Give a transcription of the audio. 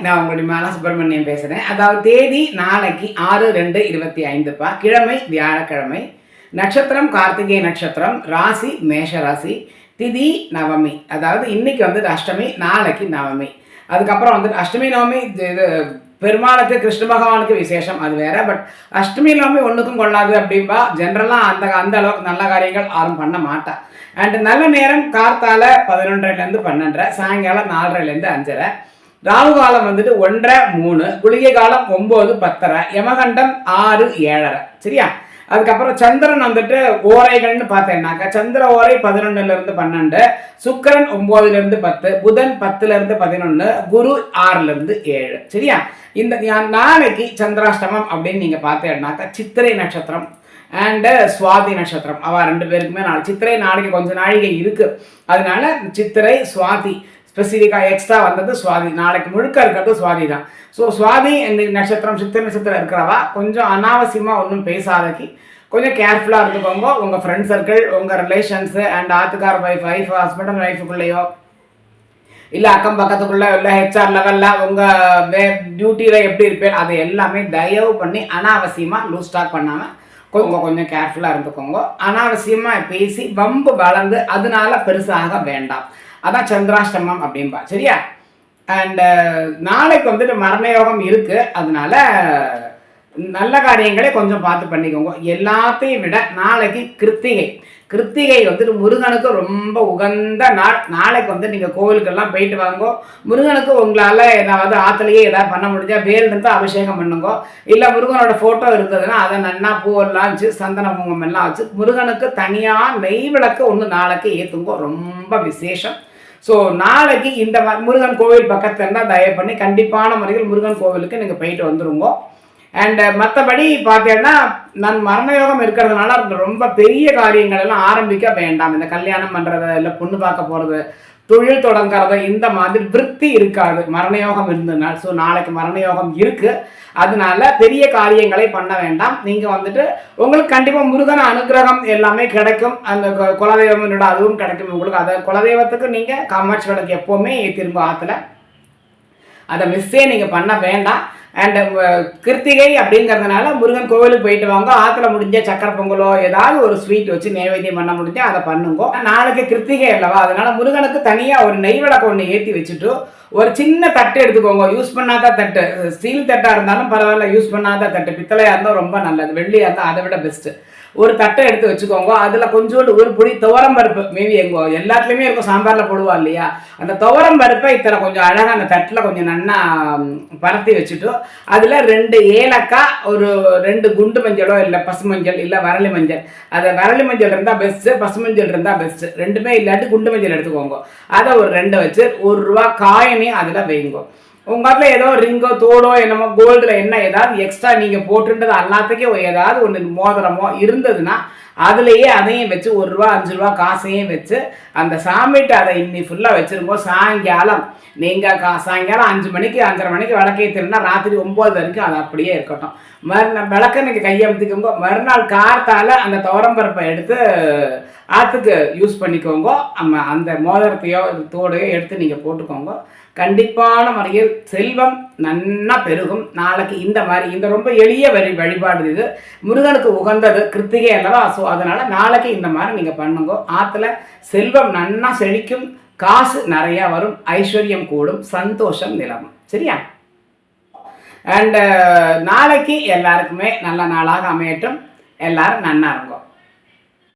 நான் உங்களுடைய மாலா சுப்பிரமணியம் பேசுகிறேன். அதாவது தேதி நாளைக்கு 6/2/25பா, கிழமை வியாழக்கிழமை, நட்சத்திரம் கார்த்திகை நட்சத்திரம், ராசி மேஷ ராசி, திதி நவமி. அதாவது இன்னைக்கு வந்து அஷ்டமி, நாளைக்கு நவமி. அதுக்கப்புறம் வந்து அஷ்டமி நவமி இது பெருமாளுக்கு கிருஷ்ண பகவானுக்கு விசேஷம், அது வேற. பட் அஷ்டமி நவமி ஒன்றுக்கும் கொள்ளாது அப்படின்பா. ஜென்ரலாக அந்த அளவுக்கு நல்ல காரியங்கள் யாரும் பண்ண மாட்டா. அண்ட் நல்ல நேரம் கார்த்தால 11:30 12:30, சாயங்காலம் 4:30 5:30. ராகு காலம் வந்துட்டு 1:30 குளிகை காலம் 9 10:30, யமகண்டம் 6 7:30. சரியா? அதுக்கப்புறம் சந்திரன் வந்துட்டு ஓரைகள்னு பார்த்தேன்னாக்கா சந்திர ஓரை 11 12, சுக்கரன் 9 10, புதன் 10 11, குரு 6 7. சரியா? இந்த நாளைக்கு சந்திராஷ்டமம் அப்படின்னு நீங்க பார்த்தேன்னாக்கா சித்திரை நட்சத்திரம் அண்டு சுவாதி நட்சத்திரம், அவ 2 பேருக்குமே சித்திரை நாளைக்கு கொஞ்சம் நாழிகை இருக்கு. அதனால சித்திரை சுவாதி ஸ்பெசிஃபிக்காக எக்ஸ்ட்ரா வந்தது சுவாதி. நாளைக்கு முழுக்க இருக்கிறது சுவாதி தான். ஸோ சுவாதி இந்த நட்சத்திரம் சித்திரை நட்சத்திரம் இருக்கிறவா கொஞ்சம் அனாவசியமாக ஒன்றும் பேசாதக்கு கொஞ்சம் கேர்ஃபுல்லாக இருந்துக்கோங்க. உங்கள் ஃப்ரெண்ட் சர்க்கிள், உங்கள் ரிலேஷன்ஸு அண்ட் ஆத்துக்கார் ஒய்ஃப் ஹஸ்பண்ட் அண்ட் ஒய்ஃபுக்குள்ளேயோ இல்லை அக்கம் பக்கத்துக்குள்ளே இல்லை ஹெச்ஆர் லெவலில் உங்கள் டியூட்டியில் எப்படி இருப்பேன் அதை எல்லாமே தயவு பண்ணி அனாவசியமாக லூஸ் ஸ்டாக் பண்ணாமல் கொஞ்சம் கேர்ஃபுல்லாக இருந்துக்கோங்க. அனாவசியமாக பேசி வம்பு வளர்ந்து அதனால பெருசாக வேண்டாம். அதான் சந்திராஷ்டமம் அப்படின்பா. சரியா? அண்டு நாளைக்கு வந்துட்டு மரணயோகம் இருக்கு. அதனால நல்ல காரியங்களே கொஞ்சம் பார்த்து பண்ணிக்கோங்க. எல்லாத்தையும் விட நாளைக்கு கிருத்திகை வந்துட்டு முருகனுக்கு ரொம்ப உகந்த நாள். நாளைக்கு வந்து நீங்கள் கோவிலுக்கெல்லாம் போயிட்டு வாங்கோ. முருகனுக்கு உங்களால் ஏதாவது ஆற்றுலையே ஏதாவது பண்ண முடிஞ்சால் வேல் இருந்து அபிஷேகம் பண்ணுங்கோ. இல்லை முருகனோட ஃபோட்டோ இருந்ததுன்னா அதை நன்னா பூவெல்லாம் வச்சு சந்தன குங்குமம் எல்லாம் வச்சு முருகனுக்கு தனியாக நெய் விளக்கு ஒன்று நாளைக்கு ஏற்றுங்கோ. ரொம்ப விசேஷம். ஸோ நாளைக்கு இந்த முருகன் கோவில் பக்கத்தில் இருந்தால் தயவு பண்ணி கண்டிப்பான முறையில் முருகன் கோவிலுக்கு நீங்கள் போயிட்டு வந்துருங்கோ. அண்டு மற்றபடி பார்த்தீங்கன்னா நான் மரணயோகம் இருக்கிறதுனால ரொம்ப பெரிய காரியங்கள் எல்லாம் ஆரம்பிக்க வேண்டாம். இந்த கல்யாணம் பண்ணுறது, இல்லை பொண்ணு பார்க்க போகிறது, தொழில் தொடங்குறது, இந்த மாதிரி விருத்தி இருக்காது மரணயோகம் இருந்ததுனால. ஸோ நாளைக்கு மரணயோகம் இருக்குது. அதனால பெரிய காரியங்களை பண்ண வேண்டாம். நீங்கள் வந்துட்டு உங்களுக்கு கண்டிப்பாக முருகன் அனுகிரகம் எல்லாமே கிடைக்கும். அந்த குலதெய்வம் அதுவும் கிடைக்கும் உங்களுக்கு. அதை குலதெய்வத்துக்கு நீங்கள் காமாட்சி விளக்கு எப்போவுமே திரும்ப ஆற்றுல அதை மிஸ்ஸே நீங்கள் பண்ண வேண்டாம். அண்டு கிருத்திகை அப்படிங்கிறதுனால முருகன் கோவிலுக்கு போயிட்டு வாங்க. ஆற்றுல முடிஞ்ச சக்கரை பொங்கலோ ஏதாவது ஒரு ஸ்வீட் வச்சு நைவேத்தியம் பண்ண முடிஞ்சா அதை பண்ணுங்க. நாளைக்கு கிருத்திகை அல்லவா, அதனால முருகனுக்கு தனியாக ஒரு நெய் விளக்கு ஒன்று ஏற்றி வச்சுட்டு ஒரு சின்ன தட்டு எடுத்துக்கோங்க. யூஸ் பண்ணாத தட்டு, ஸ்டீல் தட்டாக இருந்தாலும் பரவாயில்ல, யூஸ் பண்ணாத தட்டு. பித்தளையாக இருந்தால் ரொம்ப நல்லது, வெள்ளியாக இருந்தால் அதை விட பெஸ்ட்டு. ஒரு தட்டை எடுத்து வச்சுக்கோங்க. அதில் கொஞ்சோண்டு ஒரு பொடி துவரம் பருப்பு, மேபி எங்கோ எல்லாத்துலேயுமே இருக்கும், சாம்பாரில் போடுவா இல்லையா, அந்த துவரம் பருப்பை இத்தனை கொஞ்சம் அழகாக அந்த தட்டில் கொஞ்சம் நன்னா பரத்தி வச்சுட்டு அதில் 2 ஏலக்காய், ஒரு 2 குண்டு மஞ்சளோ இல்லை பசுமஞ்சள் இல்லை வரலி மஞ்சள், அதை வரலி மஞ்சள் இருந்தால் பெஸ்ட்டு, பசுமஞ்சள் இருந்தால் பெஸ்ட்டு. ரெண்டுமே இல்லாட்டி குண்டு மஞ்சள் எடுத்துக்கோங்க. அதை ஒரு 2 வச்சு ₹1 காயினே அதில் வைங்கோ. உங்கள் ஏதோ ரிங்கோ தோடோ என்னமோ கோல்டில் என்ன ஏதாவது எக்ஸ்ட்ரா நீங்கள் போட்டுன்றது எல்லாத்துக்கும் ஏதாவது ஒன்று மோதிரமோ இருந்ததுன்னா அதுலேயே அதையும் வச்சு ₹1 ₹5 காசையும் வச்சு அந்த சாமிட்டு அதை இன்னி ஃபுல்லாக வச்சுருங்கோ. சாயங்காலம் நீங்கள் சாயங்காலம் 5 மணிக்கு 5:30 மணிக்கு விளக்கேற்றினா ராத்திரி 9 வரைக்கும் அது அப்படியே இருக்கட்டும். விளக்க நீங்கள் கையமுத்திக்கோங்க. மறுநாள் கார்த்தால் அந்த துவரம்பருப்பை எடுத்து ஆற்றுக்கு யூஸ் பண்ணிக்கோங்க. அந்த மோதிரத்தையோ தோடையோ எடுத்து நீங்கள் போட்டுக்கோங்க. கண்டிப்பான முறையில் செல்வம் நன்னா பெருகும். நாளைக்கு இந்த ரொம்ப எளிய வழிபாடு இது, முருகனுக்கு உகந்தது, கிருத்திகை அல்லவா. ஸோ அதனால் நாளைக்கு இந்த மாதிரி நீங்கள் பண்ணுங்க. ஆற்றுல செல்வம் நன்னா செழிக்கும், காசு நிறையா வரும், ஐஸ்வர்யம் கூடும், சந்தோஷம் நிலவும். சரியா? அண்டு நாளைக்கு எல்லாருக்குமே நல்ல நாளாக அமையட்டும். எல்லாரும் நன்னா இருக்கும்.